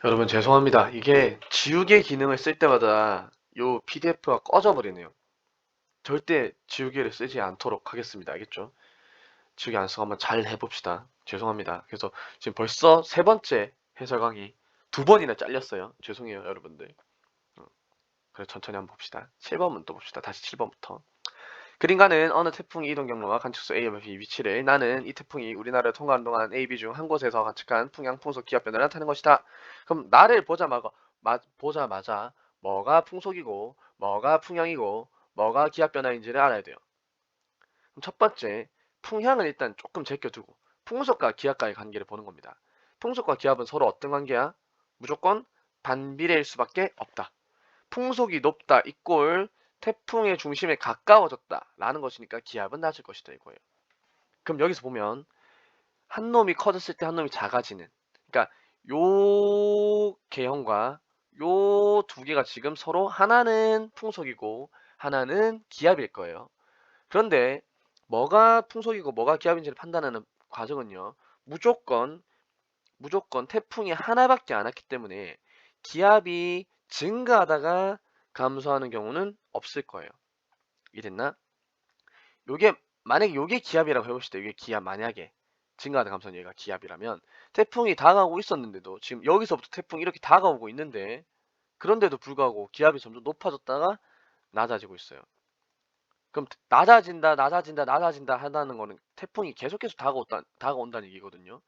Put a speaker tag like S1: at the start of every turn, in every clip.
S1: 여러분 죄송합니다. 이게 지우개 기능을 쓸 때마다 요 PDF가 꺼져 버리네요. 절대 지우개를 쓰지 않도록 하겠습니다. 알겠죠? 지우개 안 쓰고 한번 잘 해봅시다. 죄송합니다. 그래서 지금 벌써 세 번째 해설 강의 두 번이나 잘렸어요. 죄송해요, 여러분들. 그래 천천히 한번 봅시다. 7번부터 봅시다. 다시 7번부터. 그림가는 어느 태풍이 이동 경로와 관측소 A, B 위치를 나는 이 태풍이 우리나라를 통과하는 동안 A, B 중 한 곳에서 관측한 풍향, 풍속, 기압 변화를 나타내는 것이다. 그럼 나를 보자마자 뭐가 풍속이고 뭐가 풍향이고 뭐가 기압 변화인지를 알아야 돼요. 그럼 첫 번째, 풍향을 일단 조금 제껴두고 풍속과 기압과의 관계를 보는 겁니다. 풍속과 기압은 서로 어떤 관계야? 무조건 반비례일 수밖에 없다. 풍속이 높다 이꼴 태풍의 중심에 가까워졌다 라는 것이니까 기압은 낮을 것이다 이거예요. 그럼 여기서 보면 한 놈이 커졌을 때 한 놈이 작아지는, 그러니까 요 개형과 요 두 개가 지금 서로 하나는 풍속이고 하나는 기압일 거예요. 그런데 뭐가 풍속이고 뭐가 기압인지를 판단하는 과정은요, 무조건 태풍이 하나밖에 안 왔기 때문에 기압이 증가하다가 감소하는 경우는 없을 거예요. 이해됐나? 요게 만약에 요게 기압이라고 해봅시다. 이게 기압, 만약에 증가하다 감소하는 얘가 기압이라면 태풍이 다가오고 있었는데도 지금 여기서부터 태풍이 이렇게 다가오고 있는데, 그런데도 불구하고 기압이 점점 높아졌다가 낮아지고 있어요. 그럼 낮아진다 한다는 거는 태풍이 계속해서 다가온다는 얘기거든요.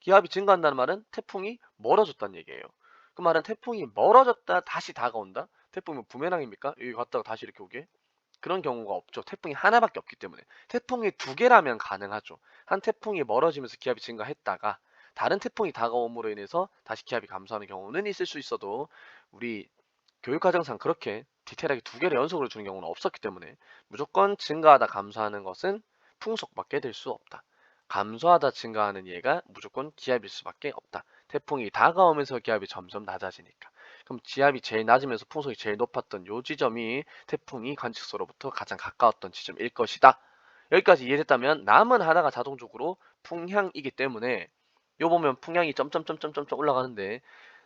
S1: 기압이 증가한다는 말은 태풍이 멀어졌다는 얘기예요. 그 말은 태풍이 멀어졌다 다시 다가온다? 태풍이 뭐 부메랑입니까? 여기 갔다가 다시 이렇게 오게? 그런 경우가 없죠. 태풍이 하나밖에 없기 때문에. 태풍이 두 개라면 가능하죠. 한 태풍이 멀어지면서 기압이 증가했다가 다른 태풍이 다가옴으로 인해서 다시 기압이 감소하는 경우는 있을 수 있어도, 우리 교육과정상 그렇게 디테일하게 두 개를 연속으로 주는 경우는 없었기 때문에 무조건 증가하다 감소하는 것은 풍속밖에 될 수 없다. 감소하다 증가하는 얘가 무조건 기압일 수밖에 없다. 태풍이 다가오면서 기압이 점점 낮아지니까. 그럼 기압이 제일 낮으면서 풍속이 제일 높았던 요 지점이 태풍이 관측소로부터 가장 가까웠던 지점일 것이다. 여기까지 이해됐다면 남은 하나가 자동적으로 풍향이기 때문에, 요 보면 풍향이 점점점점점 올라가는데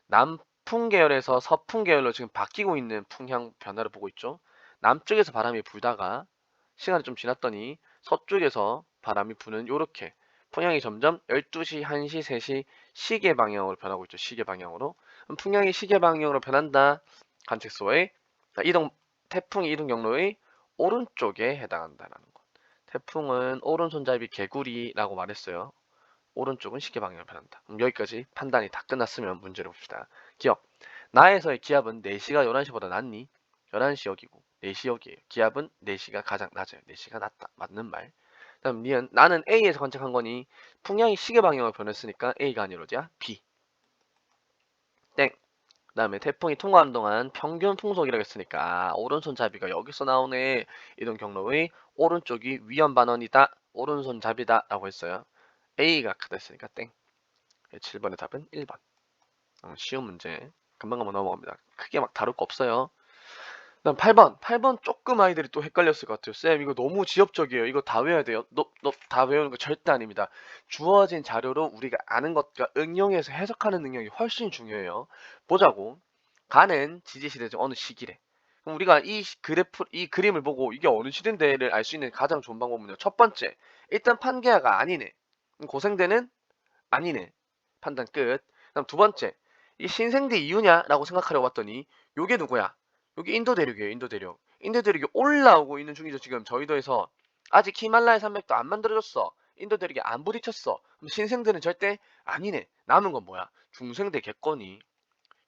S1: 남풍 계열에서 서풍 계열로 지금 바뀌고 있는 풍향 변화를 보고 있죠. 남쪽에서 바람이 불다가 시간이 좀 지났더니 서쪽에서 바람이 부는 요렇게 풍향이 점점 12시, 1시, 3시 시계 방향으로 변하고 있죠. 시계 방향으로. 그럼 풍향이 시계 방향으로 변한다. 관측소의 이동 태풍 이동 경로의 오른쪽에 해당한다라는 것. 태풍은 오른손잡이 개구리라고 말했어요. 오른쪽은 시계 방향으로 변한다. 그럼 여기까지 판단이 다 끝났으면 문제를 봅시다. 기업. 나에서의 기압은 4시가 11시보다 낮니? 11시 여기고 4시 여기에요. 기압은 4시가 가장 낮아요. 4시가 낮다. 맞는 말. 다음 니은 나는 A에서 관측한 거니 풍향이 시계 방향으로 변했으니까 A가 아니라 어디야? B. 땡. 그다음에 태풍이 통과하는 동안 평균 풍속이라고 했으니까 오른손잡이가 여기서 나오네. 이동 경로의 오른쪽이 위험 반원이다. 오른손잡이다 라고 했어요. A가 크다 했으니까 땡. 7번의 답은 1번. 쉬운 문제. 금방금방 넘어갑니다. 크게 막 다룰 거 없어요. 그다음 8번. 8번 조금 아이들이 또 헷갈렸을 것 같아요. 쌤, 이거 너무 지엽적이에요. 이거 다 외워야 돼요. 너 다 외우는 거 절대 아닙니다. 주어진 자료로 우리가 아는 것과 응용해서 해석하는 능력이 훨씬 중요해요. 보자고. 가는 지지시대죠. 어느 시기래. 그럼 우리가 이 그림을 보고 이게 어느 시대인데를 알 수 있는 가장 좋은 방법은요. 첫 번째. 일단 판계야가 아니네. 고생대는 아니네. 판단 끝. 그다음 두 번째. 이 신생대 이유냐라고 생각하려고 봤더니 요게 누구야? 요게 인도 대륙이에요. 인도 대륙. 인도 대륙이 올라오고 있는 중이죠. 지금 저희도에서 아직 히말라야 산맥도 안 만들어졌어. 인도 대륙이 안 부딪혔어. 그럼 신생대는 절대 아니네. 남은 건 뭐야? 중생대 겠거니.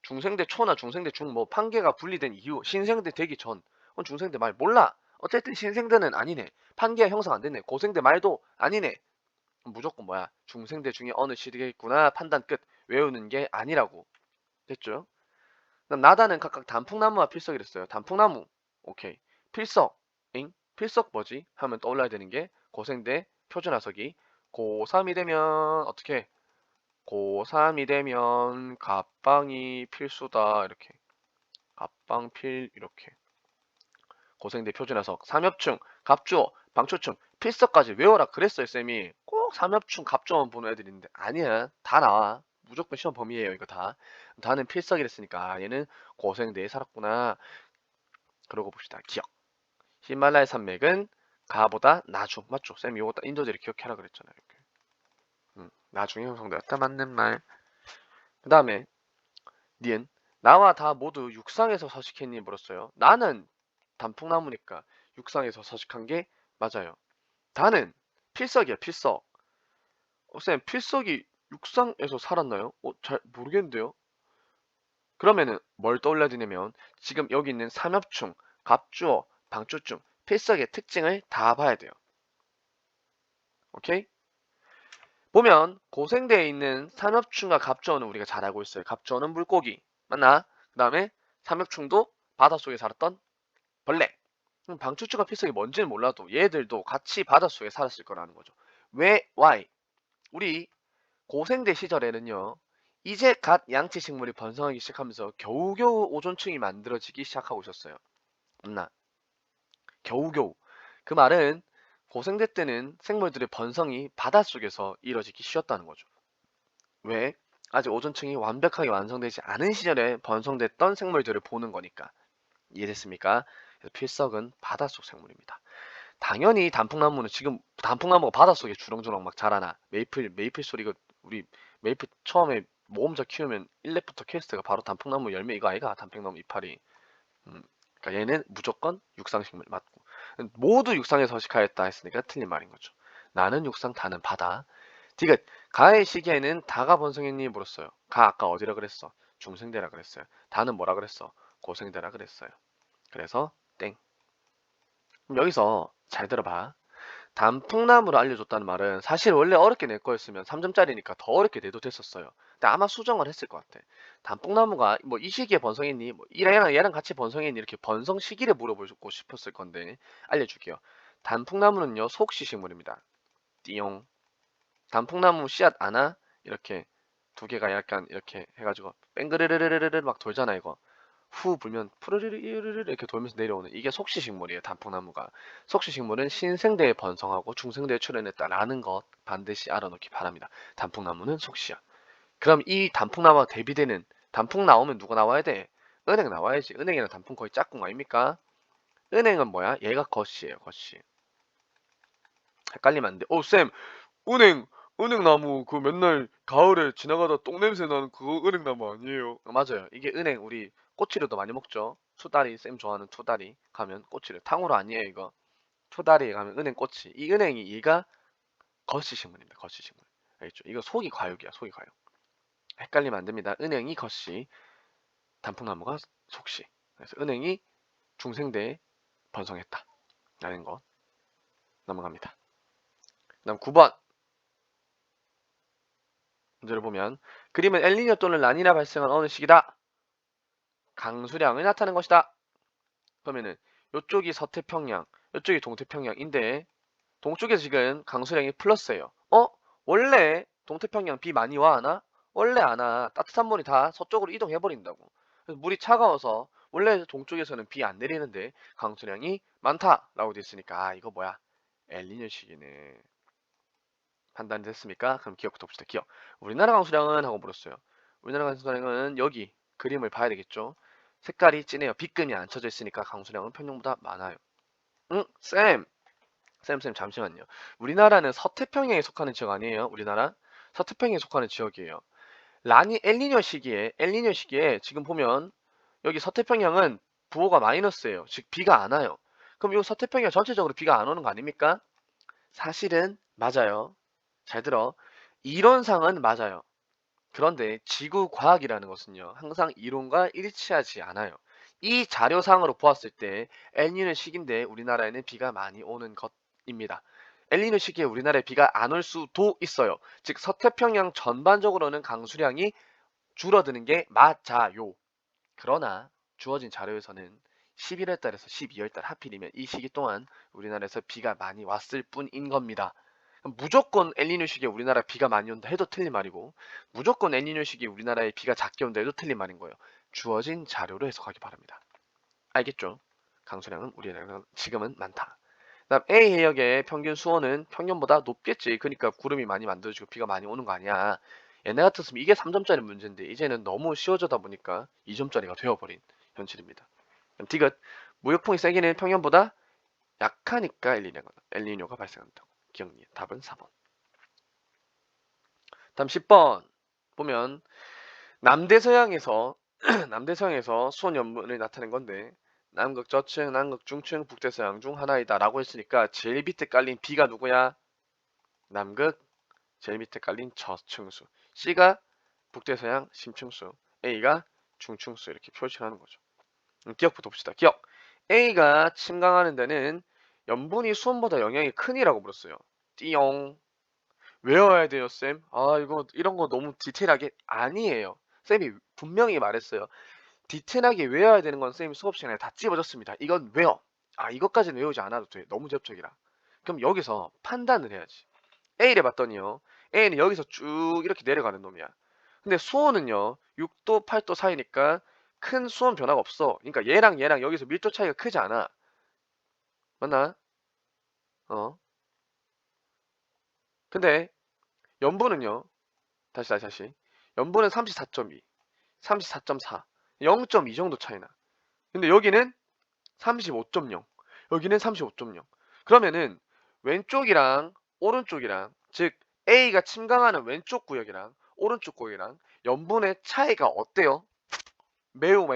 S1: 중생대 초나 중생대 중 뭐 판계가 분리된 이유, 신생대 되기 전. 그건 중생대 말 몰라. 어쨌든 신생대는 아니네. 판계가 형성 안 됐네. 고생대 말도 아니네. 무조건 뭐야? 중생대 중에 어느 시대겠구나 판단 끝. 외우는 게 아니라고. 됐죠? 그럼 나다는 각각 단풍나무와 필석이랬어요. 단풍나무. 오케이. 필석. 잉? 필석 뭐지? 하면 떠올라야 되는 게 고생대 표준화석이 고3이 되면 어떻게? 고3이 되면 갑방이 필수다. 이렇게. 갑방필 이렇게. 고생대 표준화석 삼엽충, 갑주어, 방초충, 필석까지 외워라 그랬어요 쌤이. 꼭 삼엽충, 갑주어만 보는 애들이 있는데 아니야. 다 나와. 무조건 시험 범위예요. 이거 다. 다는 필석이랬으니까 아, 얘는 고생대에 살았구나. 그러고 봅시다. 기억. 히말라야 산맥은 가보다 나중. 맞죠? 쌤이 요거 딱 인도제를 기억해라 그랬잖아요. 이렇게. 나중에 형성되었다. 맞는 말. 그 다음에 니은. 나와 다 모두 육상에서 서식했니 물었어요. 나는 단풍나무니까 육상에서 서식한 게 맞아요. 다는 필석이야. 필석. 쌤 필석이 육상에서 살았나요? 잘 모르겠는데요. 그러면은 뭘 떠올려야 되냐면 지금 여기 있는 삼엽충, 갑주어, 방주충, 필석의 특징을 다 봐야 돼요. 오케이? 보면 고생대에 있는 삼엽충과 갑주어는 우리가 잘 알고 있어요. 갑주어는 물고기. 맞나? 그 다음에 삼엽충도 바닷속에 살았던 벌레. 방추추가 필석이 뭔지는 몰라도 얘들도 같이 바닷속에 살았을 거라는 거죠. 왜? Why? 우리 고생대 시절에는요. 이제 갓 양치식물이 번성하기 시작하면서 겨우겨우 오존층이 만들어지기 시작하고 있었어요. 맞나? 겨우겨우. 그 말은 고생대 때는 생물들의 번성이 바닷속에서 이루어지기 쉬웠다는 거죠. 왜? 아직 오존층이 완벽하게 완성되지 않은 시절에 번성됐던 생물들을 보는 거니까. 이해됐습니까? 그래서 필석은 바닷속 생물입니다. 당연히 단풍나무는 지금 단풍나무가 바닷속에 주렁주렁 막 자라나. 메이플 소리가 우리 메이플 처음에 모험자 키우면 1렙부터 퀘스트가 바로 단풍나무 열매 이거 아이가? 단풍나무 이파리. 그러니까 얘는 무조건 육상식물 맞고 모두 육상에 서식하였다 했으니까 틀린 말인 거죠. 나는 육상, 다는 바다. 디귿. 가의 시기에는 다가 번성했니 물었어요. 가 아까 어디라 그랬어? 중생대라 그랬어요. 다는 뭐라 그랬어? 고생대라 그랬어요. 그래서 땡. 그럼 여기서 잘 들어봐. 단풍나무를 알려줬다는 말은 사실 원래 어렵게 낼 거였으면 3점짜리니까 더 어렵게 내도 됐었어요. 근데 아마 수정을 했을 것 같아. 단풍나무가 뭐 이 시기에 번성했니? 뭐 얘랑 같이 번성했니? 이렇게 번성 시기를 물어보고 싶었을 건데 알려줄게요. 단풍나무는요 속시식물입니다. 띠용. 단풍나무 씨앗 아나? 이렇게 두 개가 약간 이렇게 해가지고 뺑그르르르르르 막 돌잖아 이거. 후 불면 푸르르르 이렇게 돌면서 내려오는 이게 속시식물이에요. 단풍나무가. 속시식물은 신생대에 번성하고 중생대에 출현했다라는 것 반드시 알아놓기 바랍니다. 단풍나무는 속시야. 그럼 이 단풍나무와 대비되는 단풍 나오면 누가 나와야 돼? 은행 나와야지. 은행이랑 단풍 거의 짝꿍 아닙니까? 은행은 뭐야? 얘가 겉이에요. 겉이. 헷갈리면 안 돼. 쌤, 은행, 은행나무 그 맨날 가을에 지나가다 똥냄새 나는 그거 은행나무 아니에요? 맞아요. 이게 은행 우리 꼬치류도 많이 먹죠. 투다리 쌤 좋아하는 투다리 가면 꼬치류 탕후루 아니에요 이거. 투다리에 가면 은행 꼬치. 이 은행이 얘가 겉시식물입니다. 겉시식물. 알겠죠? 이거 속이 과육이야. 속이 과육. 헷갈리면 안 됩니다. 은행이 겉시, 단풍나무가 속시. 그래서 은행이 중생대에 번성했다. 라는 거 넘어갑니다. 그다음 9번 문제를 보면 그림은 엘니뇨 또는 라니나 발생한 어느 시기다. 강수량을 나타낸 것이다. 그러면은 요쪽이 서태평양, 요쪽이 동태평양인데 동쪽에 지금 강수량이 플러스예요. 원래 동태평양 비 많이 와 하나? 원래 안 와. 따뜻한 물이 다 서쪽으로 이동해 버린다고. 그래서 물이 차가워서 원래 동쪽에서는 비 안 내리는데 강수량이 많다라고 돼 있으니까 이거 뭐야? 엘니뇨 시기네. 판단됐습니까? 그럼 기억부터 봅시다. 기억. 우리나라 강수량은 하고 물었어요. 우리나라 강수량은 여기 그림을 봐야 되겠죠. 색깔이 진해요. 빗금이 안 쳐져 있으니까 강수량은 평년보다 많아요. 응? 쌤 잠시만요. 우리나라는 서태평양에 속하는 지역 아니에요? 우리나라? 서태평양에 속하는 지역이에요. 엘니뇨 시기에 지금 보면 여기 서태평양은 부호가 마이너스예요. 즉 비가 안 와요. 그럼 이 서태평양 전체적으로 비가 안 오는 거 아닙니까? 사실은 맞아요. 잘 들어. 이론상은 맞아요. 그런데 지구 과학이라는 것은요. 항상 이론과 일치하지 않아요. 이 자료상으로 보았을 때 엘니뇨 시기인데 우리나라에는 비가 많이 오는 것입니다. 엘니뇨 시기에 우리나라에 비가 안 올 수도 있어요. 즉 서태평양 전반적으로는 강수량이 줄어드는 게 맞아요. 그러나 주어진 자료에서는 11월 달에서 12월 달 하필이면 이 시기 동안 우리나라에서 비가 많이 왔을 뿐인 겁니다. 무조건 엘니뇨 시기에 우리나라 비가 많이 온다 해도 틀린 말이고 무조건 엘니뇨 시기에 우리나라에 비가 작게 온다 해도 틀린 말인 거예요. 주어진 자료로 해석하기 바랍니다. 알겠죠? 강수량은 우리나라는 지금은 많다. 그다음 A 해역의 평균 수온은 평년보다 높겠지. 그러니까 구름이 많이 만들어지고 비가 많이 오는 거 아니야. 옛날 같았으면 이게 3점짜리 문제인데 이제는 너무 쉬워져다 보니까 2점짜리가 되어버린 현실입니다. 디귿 무역풍이 세기는 평년보다 약하니까 엘니뇨가 발생한다고. 기억니. 답은 4번. 다음 10번 보면 남대서양에서 남대서양에서 수온 연분을 나타낸 건데 남극 저층, 남극 중층, 북대서양 중 하나이다 라고 했으니까 제일 밑에 깔린 B가 누구야? 남극, 제일 밑에 깔린 저층수. C가 북대서양 심층수, A가 중층수 이렇게 표시하는 거죠. 기억부터 봅시다. 기억. A가 침강하는 데는 염분이 수온보다 영향이 크니라고 물었어요. 띠용. 외워야 돼요, 쌤. 아, 이런 거 너무 디테일하게 아니에요. 쌤이 분명히 말했어요. 디테일하게 외워야 되는 건 쌤이 수업 시간에 다 찝어줬습니다. 이건 외워. 아, 이것까지는 외우지 않아도 돼. 너무 접촉이라. 그럼 여기서 판단을 해야지. A를 봤더니요. A는 여기서 쭉 이렇게 내려가는 놈이야. 근데 수온은요. 6도, 8도 사이니까 큰 수온 변화가 없어. 그러니까 얘랑 여기서 밀도 차이가 크지 않아. 맞나? 어. 근데 염분은요. 다시. 염분은 34.2, 34.4, 0.2 정도 차이나. 근데 여기는 35.0, 여기는 35.0. 그러면은 왼쪽이랑 오른쪽이랑 즉 A가 침강하는 왼쪽 구역이랑 오른쪽 구역이랑 염분의 차이가 어때요? 매우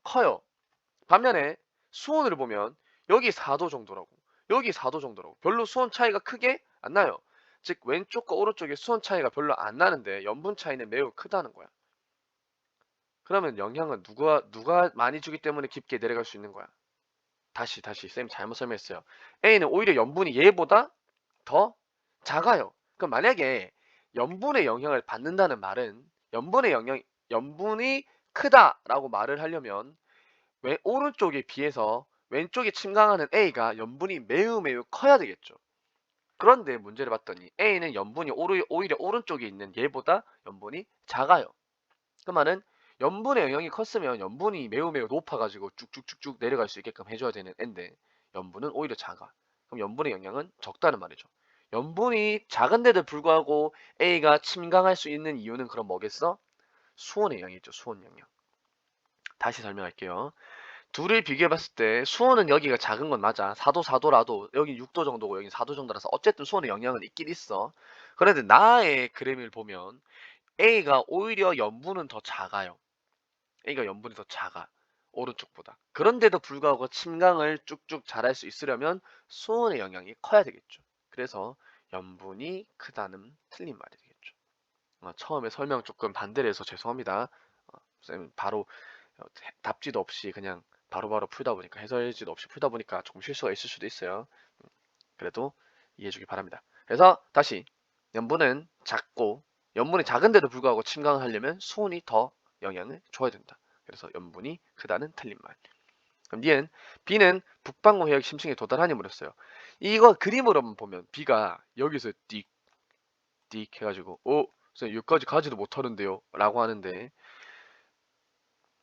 S1: 커요. 반면에 수온을 보면 여기 4도 정도라고, 여기 4도 정도라고. 별로 수온 차이가 크게 안 나요. 즉 왼쪽과 오른쪽의 수온 차이가 별로 안 나는데 염분 차이는 매우 크다는 거야. 그러면 영향은 누가 많이 주기 때문에 깊게 내려갈 수 있는 거야? 다시 쌤 잘못 설명했어요. A는 오히려 염분이 얘보다 더 작아요. 그럼 만약에 염분의 영향을 받는다는 말은 염분이 크다라고 말을 하려면 오른쪽에 비해서 왼쪽에 침강하는 A가 염분이 매우 커야 되겠죠. 그런데 문제를 봤더니 A는 염분이 오히려 오른쪽에 있는 얘보다 염분이 작아요. 그 말은 염분의 영향이 컸으면 염분이 매우 높아가지고 쭉쭉쭉쭉 내려갈 수 있게끔 해줘야 되는 N데 염분은 오히려 작아. 그럼 염분의 영향은 적다는 말이죠. 염분이 작은데도 불구하고 A가 침강할 수 있는 이유는 그럼 뭐겠어? 수온의 영향이죠. 수온 영향. 다시 설명할게요. 둘을 비교해 봤을 때 수온은 여기가 작은 건 맞아. 4도라도 여기 6도 정도고 여기 4도 정도라서 어쨌든 수온의 영향은 있긴 있어. 그런데 나의 그림을 보면 A가 오히려 염분은 더 작아요. A가 염분이 더 작아. 오른쪽보다. 그런데도 불구하고 침강을 쭉쭉 잘할 수 있으려면 수온의 영향이 커야 되겠죠. 그래서 염분이 크다는 틀린 말이 되겠죠. 처음에 설명 조금 반대를 해서 죄송합니다. 쌤 바로 답지도 없이 그냥 바로바로 풀다 보니까 해설지도 없이 풀다 보니까 조금 실수가 있을 수도 있어요. 그래도 이해해주기 바랍니다. 그래서 다시 염분은 작고 염분이 작은데도 불구하고 침강을 하려면 수온이 더 영향을 줘야 된다. 그래서 염분이 크다는 틀린 말. 그럼 니은 B는 북반구 해역 심층에 도달하니 물었어요. 이거 그림으로만 보면 B가 여기서 띡 해가지고 그래서 여기까지 가지도 못하는데요 라고 하는데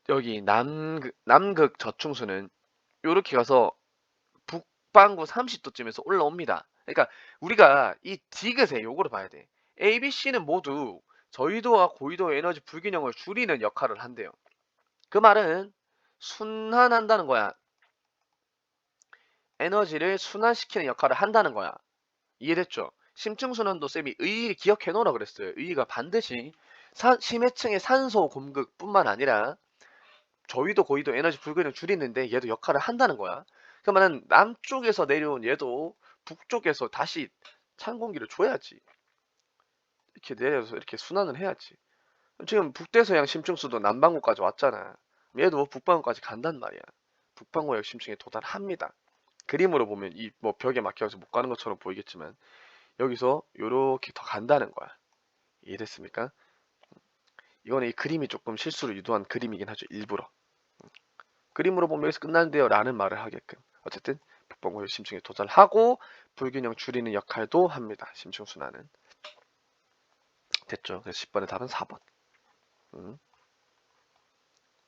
S1: 여기 남극 저충수는 요렇게 가서 북반구 30도쯤에서 올라옵니다. 그러니까 우리가 이 디귿에 요거를 봐야 돼. A, B, C는 모두 저위도와 고위도의 에너지 불균형을 줄이는 역할을 한대요. 그 말은 순환한다는 거야. 에너지를 순환시키는 역할을 한다는 거야. 이해됐죠? 심층순환도 쌤이 의의를 기억해 놓으라 그랬어요. 의의가 반드시 심해층의 산소 공급뿐만 아니라 저위도 고위도 에너지 불균형 줄이는데 얘도 역할을 한다는 거야. 그러면은 남쪽에서 내려온 얘도 북쪽에서 다시 찬 공기를 줘야지. 이렇게 내려서 이렇게 순환을 해야지. 지금 북대서양 심층수도 남반구까지 왔잖아. 얘도 북반구까지 간단 말이야. 북반구역 심층에 도달합니다. 그림으로 보면 이 뭐 벽에 막혀서 못 가는 것처럼 보이겠지만 여기서 요렇게 더 간다는 거야. 이해됐습니까? 이거는 이 그림이 조금 실수를 유도한 그림이긴 하죠. 일부러. 그림으로 보면 여기서 끝나는데요 라는 말을 하게끔. 어쨌든 북반구역 심층에 도달하고 불균형 줄이는 역할도 합니다. 심층순환은. 됐죠? 그래서 10번의 답은 4번.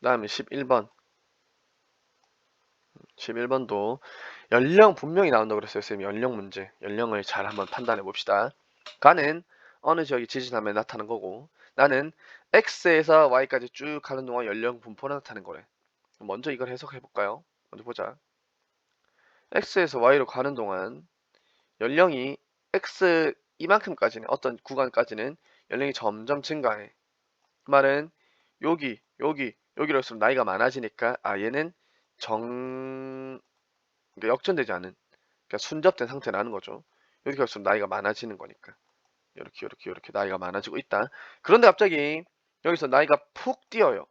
S1: 다음에 11번. 11번도 연령 분명히 나온다고 그랬어요. 쌤이 연령 문제. 연령을 잘 한번 판단해 봅시다. 가는 어느 지역이 지진하면 나타난 거고 나는 x에서 y까지 쭉 가는 동안 연령 분포를 나타낸 거래. 먼저 이걸 해석해 볼까요? 먼저 보자. x에서 y로 가는 동안 연령이 x 이만큼까지는 어떤 구간까지는 연령이 점점 증가해. 그 말은 여기로 있으면 나이가 많아지니까 얘는 그러니까 역전되지 않은 그러니까 순접된 상태라는 거죠. 여기 갈수록 나이가 많아지는 거니까. 이렇게 나이가 많아지고 있다. 그런데 갑자기 여기서 나이가 푹 뛰어요.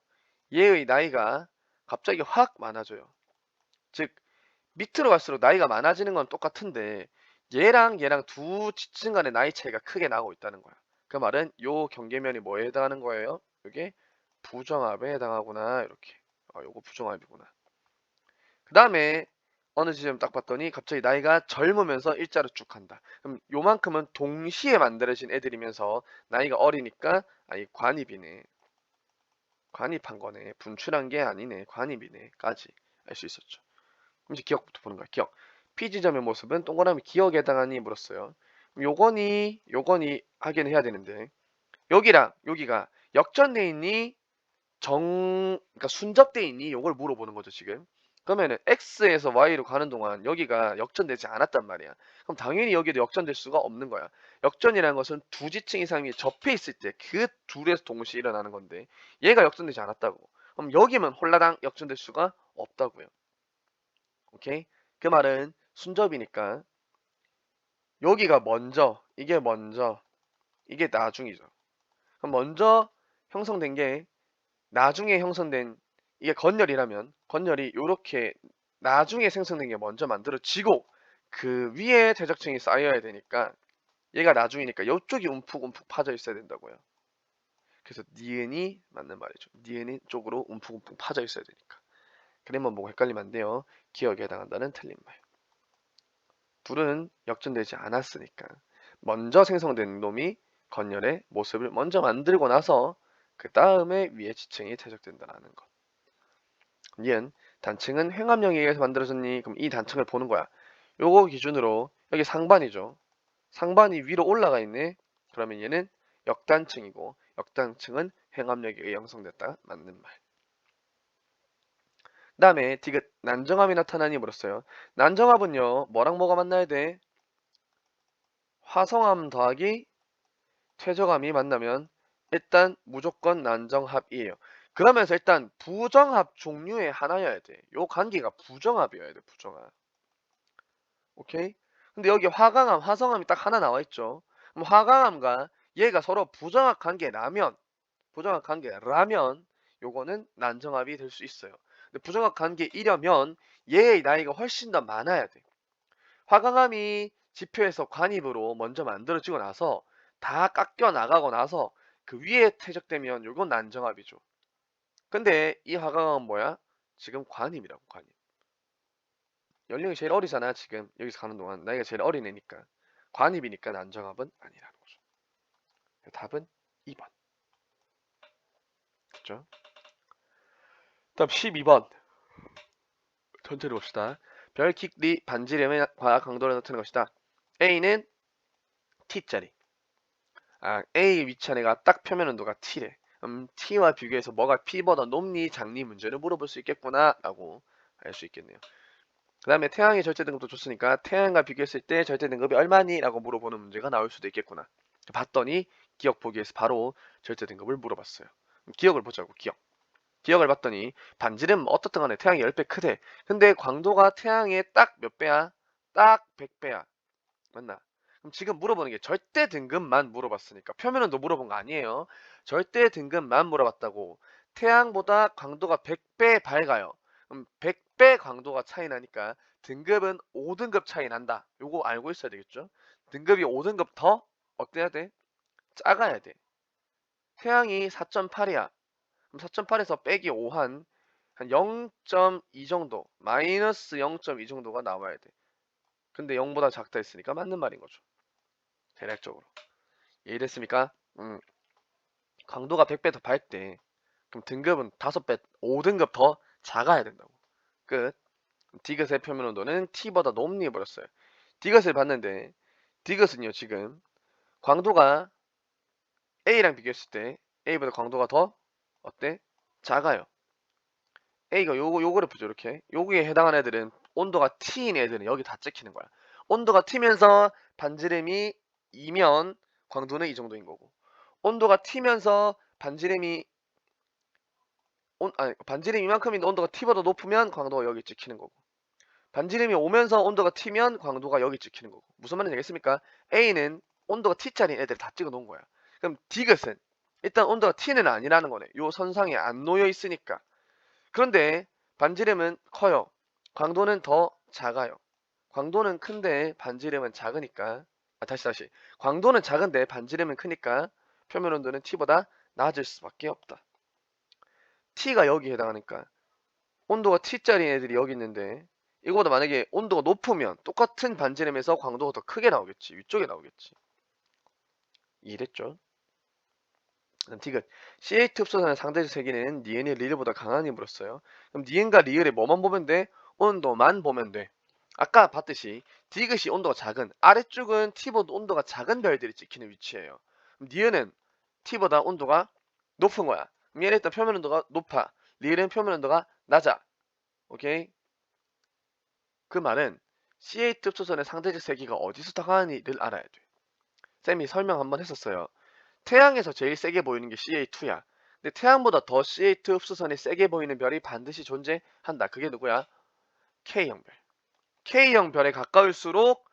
S1: 얘의 나이가 갑자기 확 많아져요. 즉 밑으로 갈수록 나이가 많아지는 건 똑같은데 얘랑 두 지층 간의 나이 차이가 크게 나고 있다는 거야. 그 말은 요 경계면이 뭐에 해당하는 거예요? 이게 부정합에 해당하구나. 이렇게. 요거 부정합이구나. 그 다음에 어느 지점 딱 봤더니 갑자기 나이가 젊으면서 일자로 쭉 간다. 그럼 요만큼은 동시에 만들어진 애들이면서 나이가 어리니까 관입이네. 관입한 거네. 분출한 게 아니네. 관입이네. 까지 알 수 있었죠. 그럼 이제 기억부터 보는 거야. 기억. P 지점의 모습은 동그라미 기억에 해당하니 물었어요. 그럼 요거니 하긴 해야 되는데 여기랑 여기가 역전돼 있니? 그러니까 순접돼 있니? 요걸 물어보는 거죠, 지금. 그러면은 x에서 y로 가는 동안 여기가 역전되지 않았단 말이야. 그럼 당연히 여기도 역전될 수가 없는 거야. 역전이라는 것은 두 지층 이상이 접해 있을 때 그 둘에서 동시에 일어나는 건데 얘가 역전되지 않았다고. 그럼 여기면 홀라당 역전될 수가 없다고요. 오케이? 그 말은 순접이니까 여기가 먼저, 이게 나중이죠. 그럼 먼저 형성된 게 나중에 형성된 이게 건열이라면 건열이 요렇게 나중에 생성된 게 먼저 만들어지고 그 위에 대적층이 쌓여야 되니까 얘가 나중이니까 요쪽이 움푹움푹 파져 있어야 된다고요. 그래서 니은이 맞는 말이죠. 니은이 쪽으로 움푹움푹 파져 있어야 되니까. 그림만 보고 헷갈리면 안 돼요. 기억에 해당한다는 틀린 말. 둘은 역전되지 않았으니까 먼저 생성된 놈이 건열의 모습을 먼저 만들고 나서 그 다음에 위에 지층이 퇴적된다는 것. 니은 단층은 횡압력에 의해서 만들어졌니? 그럼 이 단층을 보는 거야. 요거 기준으로 여기 상반이죠. 상반이 위로 올라가 있네. 그러면 얘는 역단층이고 역단층은 횡압력에 의해 형성됐다. 맞는 말. 그 다음에 디귿 난정압이 나타나니 물었어요. 난정압은요. 뭐랑 뭐가 만나야 돼? 화성암 더하기 퇴적암이 만나면 일단 무조건 난정합이에요. 그러면서 일단 부정합 종류의 하나여야 돼. 요 관계가 부정합이어야 돼. 부정합. 오케이? 근데 여기 화강암, 화성암이 딱 하나 나와 있죠. 그럼 화강암과 얘가 서로 부정합 관계라면 요거는 난정합이 될 수 있어요. 근데 부정합 관계이려면 얘의 나이가 훨씬 더 많아야 돼. 화강암이 지표에서 관입으로 먼저 만들어지고 나서 다 깎여 나가고 나서 그 위에 퇴적되면 요건 난정합이죠. 근데 이 화강암은 뭐야? 지금 관입이라고 관입. 연령이 제일 어리잖아 지금 여기서 가는 동안 나이가 제일 어린 애니까 관입이니까 난정합은 아니라는 거죠. 답은 2번. 그죠? 다음 12번 전체를 봅시다. 별킥리 반지름의 과학 강도를 나타내는 것이다. A는 T짜리. A 위치한 애가 딱 표면 온도가 T래. T와 비교해서 뭐가 P보다 높니 작니 문제를 물어볼 수 있겠구나 라고 알 수 있겠네요. 그 다음에 태양의 절대 등급도 줬으니까 태양과 비교했을 때 절대 등급이 얼마니? 라고 물어보는 문제가 나올 수도 있겠구나. 봤더니 기억 보기에서 바로 절대 등급을 물어봤어요. 기억을 보자고. 기억을 봤더니 반지름 어떻든 간에 태양이 10배 크대. 근데 광도가 태양의 딱 몇 배야? 딱 100배야. 맞나? 그럼 지금 물어보는 게 절대 등급만 물어봤으니까 표면온도 물어본 거 아니에요. 절대 등급만 물어봤다고. 태양보다 광도가 100배 밝아요. 그럼 100배 광도가 차이 나니까 등급은 5등급 차이 난다. 요거 알고 있어야 되겠죠? 등급이 5등급 더 어때야 돼? 작아야 돼. 태양이 4.8이야. 그럼 4.8에서 빼기 5 한 0.2 정도, 마이너스 0.2 정도가 나와야 돼. 근데 0보다 작다 했으니까 맞는 말인 거죠. 대략적으로. 이해됐습니까? 강도가 100배 더 밝대. 그럼 등급은 5배, 5등급 더 작아야 된다고. 끝. 디귿의 표면 온도는 T보다 높니 버렸어요. 디귿을 봤는데 디귿은요 지금 광도가 A랑 비교했을 때 A보다 광도가 더 어때? 작아요. A가 요거를 보죠. 이렇게 요거에 해당하는 애들은 온도가 T인 애들은 여기 다 찍히는 거야. 온도가 T면서 반지름이 2면 광도는 이 정도인 거고, 온도가 T면서 반지름이 이만큼인데 온도가 T보다 높으면 광도가 여기 찍히는 거고, 반지름이 오면서 온도가 T면 광도가 여기 찍히는 거고. 무슨 말인지 알겠습니까? A는 온도가 T짜리인 애들 다 찍어 놓은 거야. 그럼 디귿은 일단 온도가 T는 아니라는 거네. 요 선상에 안 놓여 있으니까. 그런데 반지름은 커요. 광도는 더 작아요. 광도는 큰데 반지름은 작으니까, 다시. 광도는 작은데 반지름은 크니까 표면 온도는 T보다 낮을 수밖에 없다. T가 여기에 해당하니까 온도가 T짜리 애들이 여기 있는데, 이거보다 만약에 온도가 높으면 똑같은 반지름에서 광도가 더 크게 나오겠지. 위쪽에 나오겠지. 이해됐죠? 디귿. C8 흡수선의 상대적 세기는 니은이 리을보다 강한 힘으로 써요. 그럼 니은과 리을의 뭐만 보면 돼? 온도만 보면 돼. 아까 봤듯이 디귿이 온도가 작은, 아래쪽은 T보다 온도가 작은 별들이 찍히는 위치예요. 그럼 니은은 T보다 온도가 높은 거야. 그럼 얘는 일단 표면 온도가 높아. 리을은 표면 온도가 낮아. 오케이? 그 말은 C8 흡수선의 상대적 세기가 어디서 더 강하니를 알아야 돼. 쌤이 설명 한번 했었어요. 태양에서 제일 세게 보이는 게 CA2야. 근데 태양보다 더 CA2 흡수선이 세게 보이는 별이 반드시 존재한다. 그게 누구야? K형 별. K형 별에 가까울수록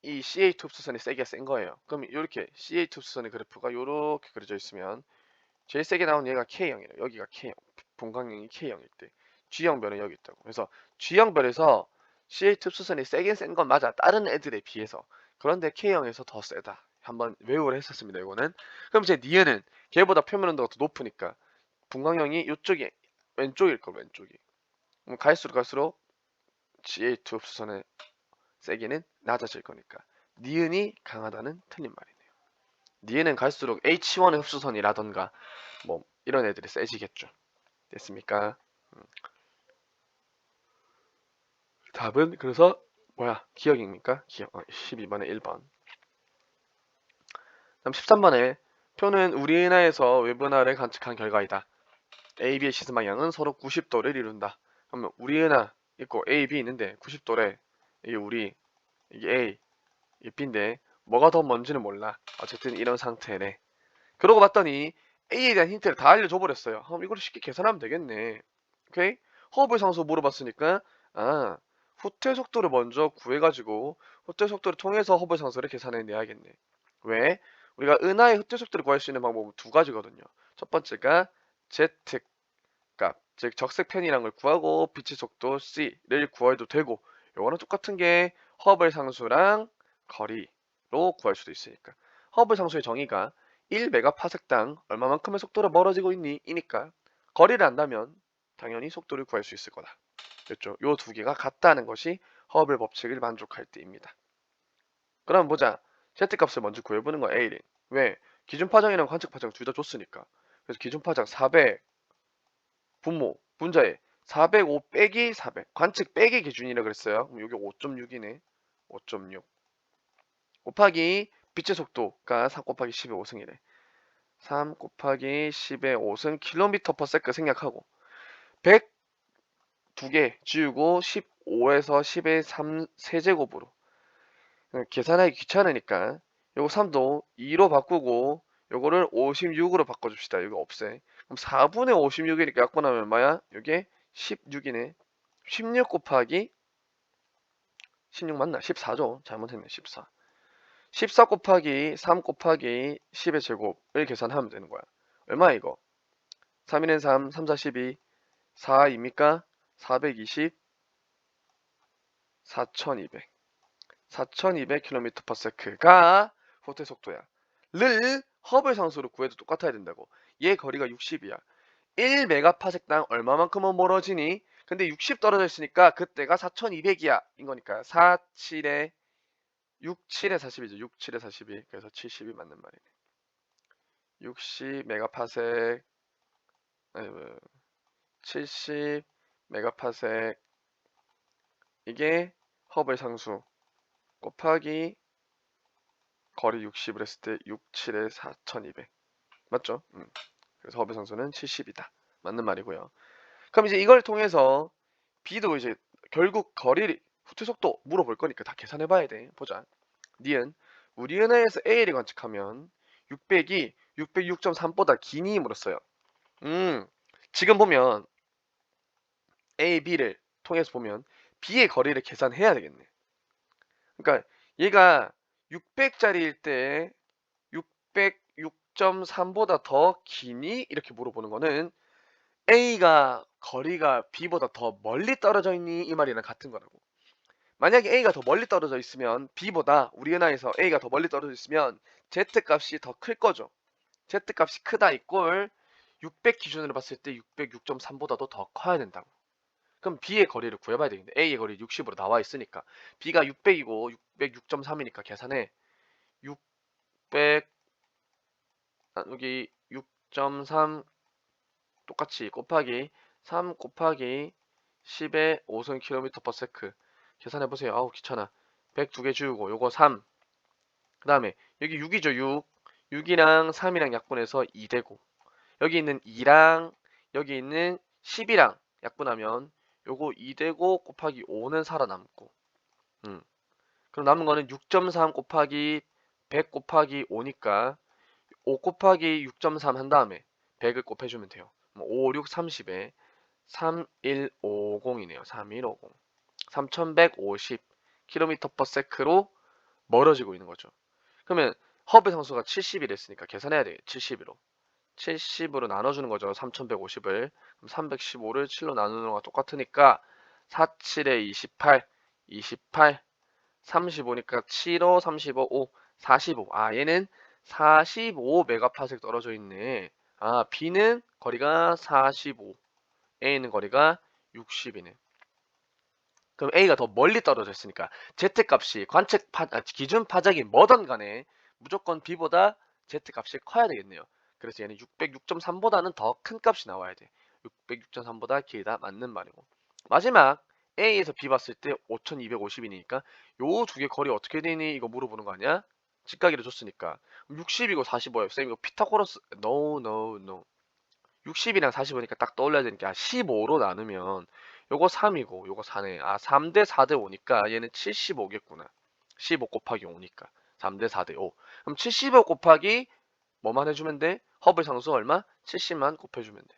S1: 이 CA2 흡수선이 세게 센 거예요. 그럼 이렇게 CA2 흡수선의 그래프가 이렇게 그려져 있으면 제일 세게 나온 얘가 K형이에요. 여기가 K형. 분광형이 K형일 때. G형 별은 여기 있다고. 그래서 G형 별에서 CA2 흡수선이 세게 센 건 맞아. 다른 애들에 비해서. 그런데 K형에서 더 세다. 한번 외우를 했었습니다. 이거는. 그럼 이제 니은은 걔보다 표면 온도가 더 높으니까 분광형이 이쪽에 왼쪽일 거, 왼쪽이. 그럼 갈수록 CA2 흡수선의 세기는 낮아질 거니까 니은이 강하다는 틀린 말이네요. 니은은 갈수록 H1의 흡수선이라던가 뭐 이런 애들이 세지겠죠. 됐습니까? 답은 그래서 뭐야? 기억입니까? 기억. 12번에 1번. 다음 13번에 표는 우리 은하에서 외부 은하를 관측한 결과이다. A, B의 시선 방향은 서로 90도를 이룬다. 그러면 우리 은하 있고 A, B 있는데 90도래. 이게 우리, 이게 A, 이게 B인데 뭐가 더 먼지는 몰라. 어쨌든 이런 상태래. 그러고 봤더니 A에 대한 힌트를 다 알려줘 버렸어요. 그럼 이걸 쉽게 계산하면 되겠네. 오케이? 허블 상수 물어봤으니까 후퇴 속도를 먼저 구해가지고 후퇴 속도를 통해서 허블 상수를 계산해 내야겠네. 왜? 우리가 은하의 후퇴 속도를 구할 수 있는 방법은 두 가지거든요. 첫 번째가 Z 값, 즉 적색 편이란 걸 구하고 빛의 속도 C를 구해도 되고, 요거는 똑같은 게 허블 상수랑 거리로 구할 수도 있으니까. 허블 상수의 정의가 1메가파섹당 얼마만큼의 속도로 멀어지고 있니? 이니까 거리를 안다면 당연히 속도를 구할 수 있을 거다. 됐죠? 요 두 개가 같다는 것이 허블 법칙을 만족할 때입니다. 그럼 보자. Z값을 먼저 구해보는 거야, A를. 왜? 기준 파장이랑 관측 파장 둘 다 줬으니까. 그래서 기준 파장 400, 분모, 분자에 405 빼기 400. 관측 빼기 기준이라 그랬어요. 그럼 여기 5.6이네. 5.6. 곱하기 빛의 속도가 3 곱하기 10의 5승이래. 3 곱하기 10의 5승 킬로미터 퍼 세컨 생략하고 100 두 개 지우고 15에서 10의 3 세제곱으로 계산하기 귀찮으니까 요거 3도 2로 바꾸고 요거를 56으로 바꿔줍시다. 여기 없애. 그럼 4분의 56이니까 약분하면 얼마야? 요게 16이네. 16 곱하기 16 맞나? 14죠. 잘못했네. 14. 14 곱하기 3 곱하기 10의 제곱을 계산하면 되는 거야. 얼마 이거? 3인은 3, 3, 4, 12, 4입니까? 420, 4200. 4200km/s가 후퇴 속도야. 를 허블 상수로 구해도 똑같아야 된다고. 얘 거리가 60이야. 1메가파섹당 얼마만큼은 멀어지니? 근데 60 떨어져 있으니까 그때가 4200이야. 인 거니까 47에 67에 40이죠. 67에 42. 그래서 70이 맞는 말이네. 60 메가파섹 아니 70 메가파섹 이게 허블 상수 곱하기 거리 60을 했을 때 67에 4200. 맞죠? 그래서 허브의 상수는 70이다. 맞는 말이고요. 그럼 이제 이걸 통해서 B도 이제 결국 거리를 후퇴 속도 물어볼 거니까 다 계산해 봐야 돼. 보자. 니은 우리 은하에서 A를 관측하면 600이 606.3보다 기니 물었어요. 지금 보면 A, B를 통해서 보면 B의 거리를 계산해야 되겠네. 그러니까 얘가 600짜리일 때 606.3보다 더 기니? 이렇게 물어보는 거는 A가 거리가 B보다 더 멀리 떨어져 있니? 이 말이랑 같은 거라고. 만약에 A가 더 멀리 떨어져 있으면 B보다 우리 은하에서 A가 더 멀리 떨어져 있으면 Z 값이 더 클 거죠. Z 값이 크다 이꼴 600 기준으로 봤을 때 606.3보다도 더 커야 된다고. 그럼 B의 거리를 구해봐야 되겠네. A의 거리 60으로 나와 있으니까 B가 600이고 606.3이니까 계산해. 600 여기 6.3 똑같이 곱하기 3 곱하기 10의 5선 km/s 계산해보세요. 아우 귀찮아. 100 두 개 지우고 요거 3. 그 다음에 여기 6이죠. 6. 6이랑 3이랑 약분해서 2 되고 여기 있는 2랑 여기 있는 10이랑 약분하면 요거 2 되고 곱하기 5는 살아남고 그럼 남은 거는 6.3 곱하기 100 곱하기 5니까 5 곱하기 6.3 한 다음에 100을 곱해주면 돼요. 5, 6, 30에 3150이네요. 3150. 3150 km/s로 멀어지고 있는 거죠. 그러면 허브의 상수가 70이랬으니까 계산해야 돼요. 70으로. 70으로 나눠주는 거죠. 3150을. 315를 7로 나누는 거가 똑같으니까 47에 28, 28, 35니까 75, 35, 5, 45. 아, 얘는 45 메가파섹 떨어져 있네. 아, B는 거리가 45, A는 거리가 60이네. 그럼 A가 더 멀리 떨어져 있으니까 Z 값이 기준 파장이 뭐든 간에 무조건 B보다 Z 값이 커야 되겠네요. 그래서 얘는 606.3보다는 더 큰 값이 나와야 돼. 606.3보다 길다. 맞는 말이고. 마지막 A에서 B 봤을 때 5250이니까 요 두 개 거리 어떻게 되니? 이거 물어보는 거 아니야? 직각이를 줬으니까 60이고 45예요. 쌤 이거 피타고라스 no no no 60이랑 45니까 딱 떠올려야 되니까 15로 나누면 요거 3이고 요거 4네. 아 3대 4대 5니까 얘는 75겠구나. 15 곱하기 5니까 3대 4대 5. 그럼 75 곱하기 뭐만 해주면 돼? 허블 상수 얼마? 70만 곱해주면 돼.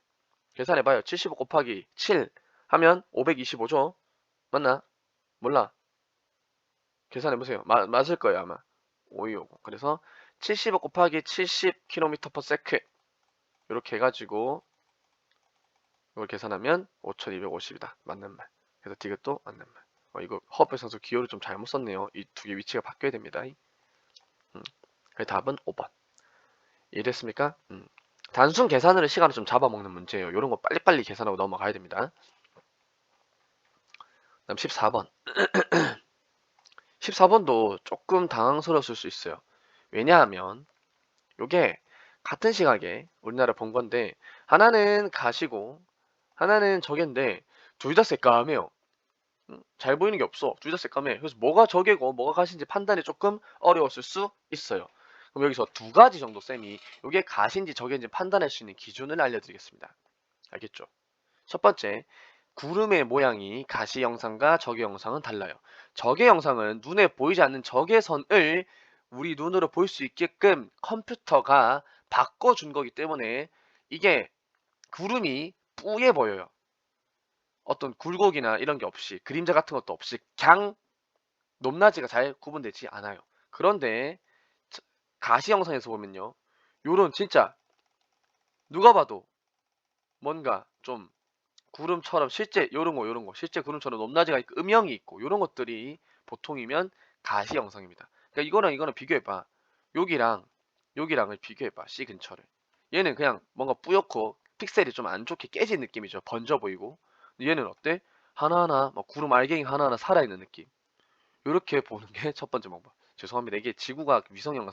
S1: 계산해봐요. 75 곱하기 7 하면 525죠? 맞나? 몰라. 계산해보세요. 맞을 거예요 아마. 525. 그래서 75 곱하기 70 km/s 이렇게 해가지고 이걸 계산하면 5250이다. 맞는 말. 그래서 디귿도 맞는 말. 이거 허브의 상수 기호를 좀 잘못 썼네요. 이 두 개 위치가 바뀌어야 됩니다. 그래서 답은 5번. 이해됐습니까? 단순 계산으로 시간을 좀 잡아먹는 문제예요. 이런 거 빨리빨리 계산하고 넘어가야 됩니다. 다음 14번. 14번도 조금 당황스러웠을 수 있어요. 왜냐하면 요게 같은 시각에 우리나라 본 건데 하나는 가시고 하나는 적인데 둘 다 새까매요. 잘 보이는 게 없어. 둘 다 새까매. 그래서 뭐가 적이고 뭐가 가시인지 판단이 조금 어려웠을 수 있어요. 그럼 여기서 두 가지 정도 쌤이 이게 가시인지 적인지 판단할 수 있는 기준을 알려드리겠습니다. 알겠죠? 첫 번째, 구름의 모양이 가시 영상과 적의 영상은 달라요. 적의 영상은 눈에 보이지 않는 적의 선을 우리 눈으로 볼 수 있게끔 컴퓨터가 바꿔준 거기 때문에 이게 구름이 뿌예 보여요. 어떤 굴곡이나 이런 게 없이 그림자 같은 것도 없이 그냥 높낮이가 잘 구분되지 않아요. 그런데 가시 영상에서 보면요. 요런 진짜 누가 봐도 뭔가 좀 구름처럼 실제 요런 거 실제 구름처럼 높낮이가 있고 음영이 있고 요런 것들이 보통이면 가시 영상입니다. 그러니까 이거랑 비교해봐. 여기랑을 비교해봐. C 근처를. 얘는 그냥 뭔가 뿌옇고 픽셀이 좀 안 좋게 깨진 느낌이죠. 번져 보이고. 얘는 어때? 하나하나 막 구름 알갱이 하나하나 살아있는 느낌. 요렇게 보는 게 첫 번째 방법. 죄송합니다. 이게 지구과학 위성 영상